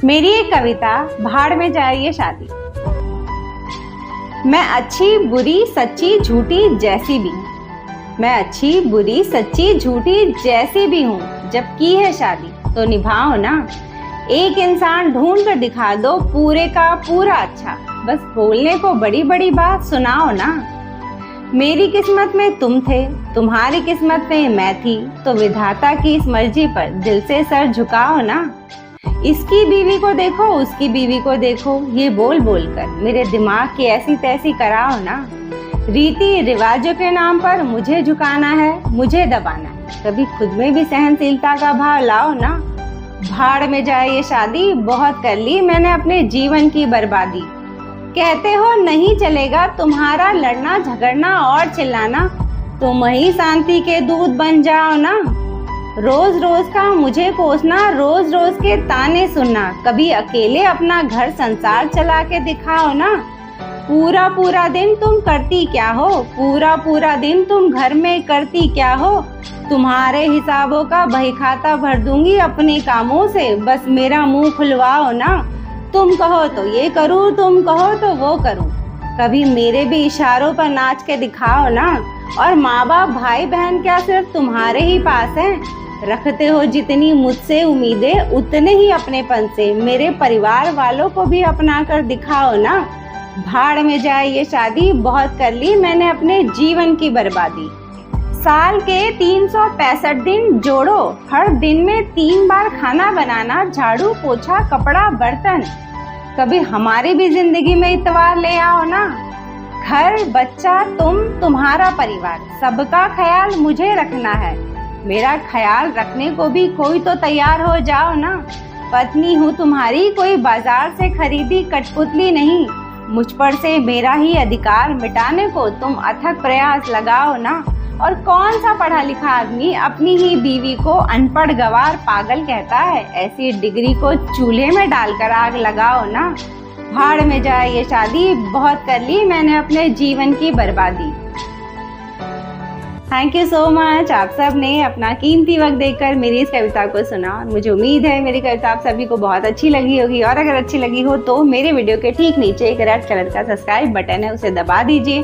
मेरी एक कविता, भाड़ में जाए ये शादी। मैं अच्छी बुरी सच्ची झूठी जैसी भी हूँ, मैं अच्छी बुरी सच्ची झूठी जैसी भी हूँ। जब की है शादी तो निभाओ ना। एक इंसान ढूंढ कर दिखा दो पूरे का पूरा अच्छा, बस बोलने को बड़ी बड़ी बात सुनाओ ना। मेरी किस्मत में तुम थे, तुम्हारी किस्मत में मैं थी, तो विधाता की इस मर्जी पर दिल से सर झुकाओ ना। इसकी बीवी को देखो उसकी बीवी को देखो, ये बोल बोल कर मेरे दिमाग की ऐसी तैसी कराओ ना। रीति रिवाजों के नाम पर मुझे झुकाना है, मुझे दबाना है, कभी खुद में भी सहनशीलता का भाव लाओ ना। भाड़ में जाए ये शादी, बहुत कर ली मैंने अपने जीवन की बर्बादी। कहते हो नहीं चलेगा तुम्हारा लड़ना झगड़ना और चिल्लाना, तुम ही शांति के दूत बन जाओ ना। रोज रोज का मुझे कोसना, रोज रोज के ताने सुनना, कभी अकेले अपना घर संसार चला के दिखाओ ना। पूरा पूरा दिन तुम करती क्या हो, पूरा पूरा दिन तुम घर में करती क्या हो। तुम्हारे हिसाबों का बही खाता भर दूंगी अपने कामों से, बस मेरा मुंह खुलवाओ ना। तुम कहो तो ये करूँ, तुम कहो तो वो करूँ, कभी मेरे भी इशारों पर नाच के दिखाओ ना। और माँ बाप भाई बहन क्या सिर्फ तुम्हारे ही पास हैं? रखते हो जितनी मुझसे उम्मीदें उतने ही अपनेपन से मेरे परिवार वालों को भी अपना कर दिखाओ ना। भाड़ में जाए ये शादी, बहुत कर ली मैंने अपने जीवन की बर्बादी। साल के 365 दिन जोड़ो, हर दिन में 3 बार खाना बनाना, झाड़ू पोछा कपड़ा बर्तन, कभी हमारी भी जिंदगी में इतवार ले आओ ना। घर बच्चा तुम तुम्हारा परिवार, सबका ख्याल मुझे रखना है, मेरा ख्याल रखने को भी कोई तो तैयार हो जाओ ना। पत्नी हूँ तुम्हारी, कोई बाजार से खरीदी कठपुतली नहीं, मुझ पर से मेरा ही अधिकार मिटाने को तुम अथक प्रयास लगाओ ना। और कौन सा पढ़ा लिखा आदमी अपनी ही बीवी को अनपढ़ गवार पागल कहता है? ऐसी डिग्री को चूल्हे में डालकर आग लगाओ ना। भाड़ में जाए ये शादी, बहुत कर ली मैंने अपने जीवन की बर्बादी। थैंक यू सो मच, आप सब ने अपना कीमती वक्त देकर मेरी इस कविता को सुना। मुझे उम्मीद है मेरी कविता आप सभी को बहुत अच्छी लगी होगी, और अगर अच्छी लगी हो तो मेरे वीडियो के ठीक नीचे एक रेड कलर का सब्सक्राइब बटन है, उसे दबा दीजिए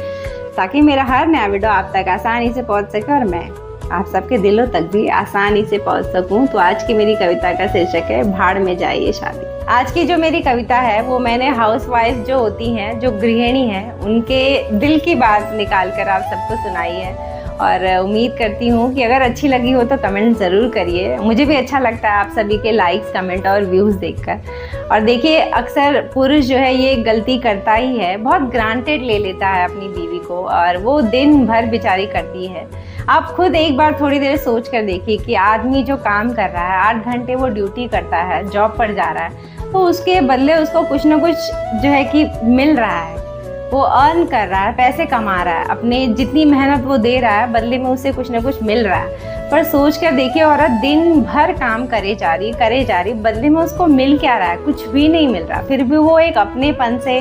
ताकि मेरा हर नया वीडियो आप तक आसानी से पहुंच सके और मैं आप सबके दिलों तक भी आसानी से पहुंच सकूं। तो आज की मेरी कविता का शीर्षक है भाड़ में जाए ये शादी। आज की जो मेरी कविता है वो मैंने हाउसवाइफ जो होती हैं, जो गृहिणी हैं, उनके दिल की बात निकाल कर आप सबको सुनाई है। और उम्मीद करती हूँ कि अगर अच्छी लगी हो तो कमेंट ज़रूर करिए। मुझे भी अच्छा लगता है आप सभी के लाइक्स कमेंट और व्यूज़ देखकर। और देखिए, अक्सर पुरुष जो है ये गलती करता ही है, बहुत ग्रांटेड ले लेता है अपनी बीवी को, और वो दिन भर बेचारी करती है। आप खुद एक बार थोड़ी देर सोच कर देखिए कि आदमी जो काम कर रहा है, 8 घंटे वो ड्यूटी करता है, जॉब पर जा रहा है, तो उसके बदले उसको कुछ ना कुछ जो है कि मिल रहा है, वो अर्न कर रहा है, पैसे कमा रहा है, अपने जितनी मेहनत वो दे रहा है बदले में उसे कुछ ना कुछ मिल रहा है। पर सोच कर देखिए, औरत दिन भर काम करे जा रही, बदले में उसको मिल क्या रहा है? कुछ भी नहीं मिल रहा। फिर भी वो एक अपनेपन से,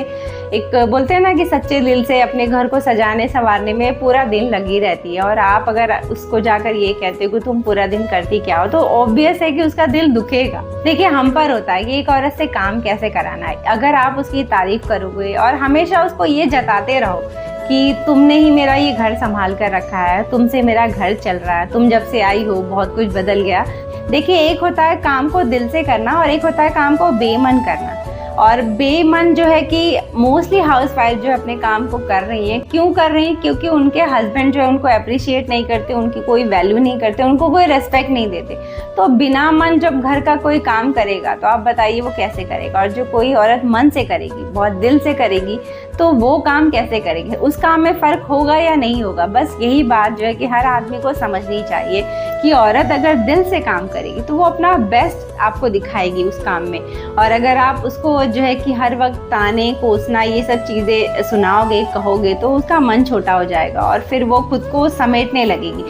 एक बोलते हैं ना कि सच्चे दिल से अपने घर को सजाने संवारने में पूरा दिन लगी रहती है। और आप अगर उसको जाकर ये कहते हो कि तुम पूरा दिन करती क्या हो, तो ऑब्वियस है कि उसका दिल दुखेगा। देखिए, हम पर होता है कि एक औरत से काम कैसे कराना है। अगर आप उसकी तारीफ करोगे और हमेशा उसको ये जताते रहो कि तुमने ही मेरा ये घर संभाल कर रखा है, तुमसे मेरा घर चल रहा है, तुम जब से आई हो बहुत कुछ बदल गया। देखिए, एक होता है काम को दिल से करना और एक होता है काम को बेमन करना। और बेमन जो है कि मोस्टली हाउसवाइफ जो अपने काम को कर रही हैं, क्यों कर रही हैं? क्योंकि उनके हस्बैंड जो है उनको अप्रिशिएट नहीं करते, उनकी कोई वैल्यू नहीं करते, उनको कोई रेस्पेक्ट नहीं देते। तो बिना मन जब घर का कोई काम करेगा तो आप बताइए वो कैसे करेगा? और जो कोई औरत मन से करेगी, बहुत दिल से करेगी, तो वो काम कैसे करेगी? उस काम में फ़र्क होगा या नहीं होगा? बस यही बात जो है कि हर आदमी को समझनी चाहिए कि औरत अगर दिल से काम करेगी तो वो अपना बेस्ट आपको दिखाएगी उस काम में। और अगर आप उसको जो है कि हर वक्त ताने कोसना ये सब चीज़ें सुनाओगे, कहोगे, तो उसका मन छोटा हो जाएगा और फिर वो खुद को समेटने लगेगी।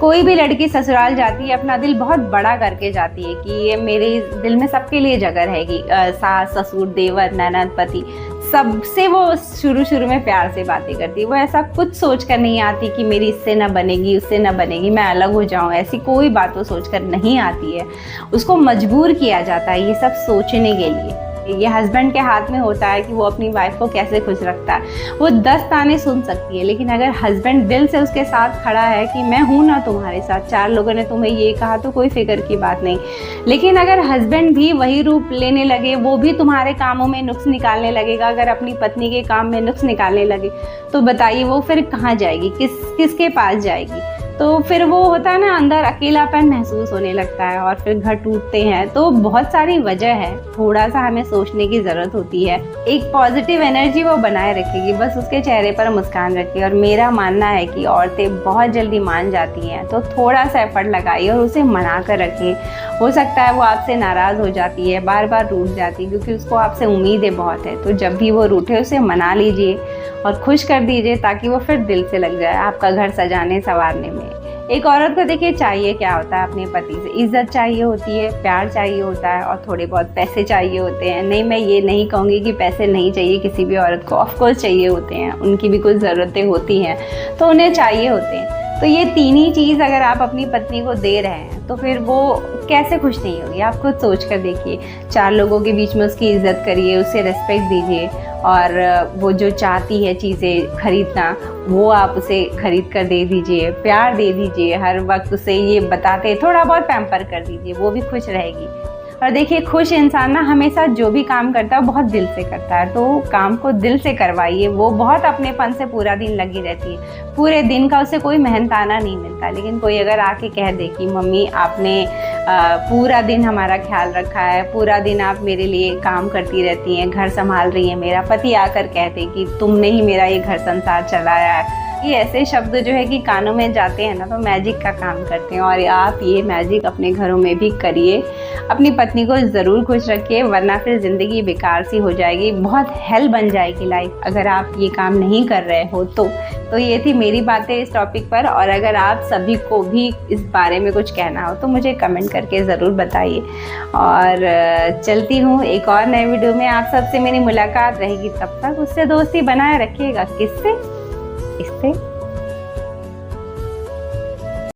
कोई भी लड़की ससुराल जाती है अपना दिल बहुत बड़ा करके जाती है कि ये मेरे दिल में सबके लिए जगह रहेगी, सास ससुर देवर ननद पति सबसे वो शुरू में प्यार से बातें करती है। वो ऐसा कुछ सोच कर नहीं आती कि मेरी इससे ना बनेगी, उससे ना बनेगी, मैं अलग हो जाऊं, ऐसी कोई बात वो सोच कर नहीं आती है। उसको मजबूर किया जाता है ये सब सोचने के लिए। ये हस्बैंड के हाथ में होता है कि वो अपनी वाइफ को कैसे खुश रखता है। वो 10 ताने सुन सकती है, लेकिन अगर हस्बैंड दिल से उसके साथ खड़ा है कि मैं हूं ना तुम्हारे साथ, 4 लोगों ने तुम्हें ये कहा तो कोई फिक्र की बात नहीं। लेकिन अगर हस्बैंड भी वही रूप लेने लगे, वो भी तुम्हारे कामों में नुक्स निकालने लगेगा, अगर अपनी पत्नी के काम में नुक्स निकालने लगे, तो बताइए वो फिर कहाँ जाएगी, किसके पास जाएगी। तो फिर वो होता है ना, अंदर अकेलापन महसूस होने लगता है और फिर घर टूटते हैं। तो बहुत सारी वजह है, थोड़ा सा हमें सोचने की ज़रूरत होती है। एक पॉजिटिव एनर्जी वो बनाए रखेगी, बस उसके चेहरे पर मुस्कान रखिए। और मेरा मानना है कि औरतें बहुत जल्दी मान जाती हैं, तो थोड़ा सा एफर्ट लगाइए और उसे मना कर रखिए। हो सकता है वो आपसे नाराज़ हो जाती है, बार बार रूठ जाती है, क्योंकि उसको आपसे उम्मीदें बहुत है। तो जब भी वो रूठे उसे मना लीजिए और खुश कर दीजिए, ताकि वो फिर दिल से लग जाए आपका घर सजाने संवारने में। एक औरत को देखिए चाहिए क्या होता है अपने पति से, इज्जत चाहिए होती है, प्यार चाहिए होता है और थोड़े बहुत पैसे चाहिए होते हैं। नहीं, मैं ये नहीं कहूँगी कि पैसे नहीं चाहिए किसी भी औरत को, ऑफकोर्स चाहिए होते हैं, उनकी भी कुछ ज़रूरतें होती हैं तो उन्हें चाहिए होते हैं। तो ये 3 ही चीज़ अगर आप अपनी पत्नी को दे रहे हैं तो फिर वो कैसे खुश नहीं होगी, आप खुद सोच कर देखिए। 4 लोगों के बीच में उसकी इज्जत करिए, उसे रिस्पेक्ट दीजिए और वो जो चाहती है चीज़ें खरीदना, वो आप उसे खरीद कर दे दीजिए, प्यार दे दीजिए, हर वक्त उसे ये बताते थोड़ा बहुत पैम्पर कर दीजिए, वो भी खुश रहेगी। और देखिए, खुश इंसान ना हमेशा जो भी काम करता है बहुत दिल से करता है, तो काम को दिल से करवाइए। वो बहुत अपनेपन से पूरा दिन लगी रहती है, पूरे दिन का उसे कोई मेहनताना नहीं मिलता। लेकिन कोई अगर आके कह दे कि मम्मी आपने पूरा दिन हमारा ख्याल रखा है, पूरा दिन आप मेरे लिए काम करती रहती हैं, घर संभाल रही हैं, मेरा पति आकर कहते कि तुमने ही मेरा ये घर संसार चलाया है, ये ऐसे शब्द जो है कि कानों में जाते हैं ना तो मैजिक का काम करते हैं। और आप ये मैजिक अपने घरों में भी करिए, अपनी पत्नी को ज़रूर खुश रखिए, वरना फिर ज़िंदगी बेकार सी हो जाएगी, बहुत हेल बन जाएगी लाइफ अगर आप ये काम नहीं कर रहे हो तो ये थी मेरी बातें इस टॉपिक पर। और अगर आप सभी को भी इस बारे में कुछ कहना हो तो मुझे कमेंट करके ज़रूर बताइए। और चलती हूँ एक और नए वीडियो में, आप सबसे मेरी मुलाकात रहेगी, तब तक उससे दोस्ती बनाए रखिएगा। किससे? इससे।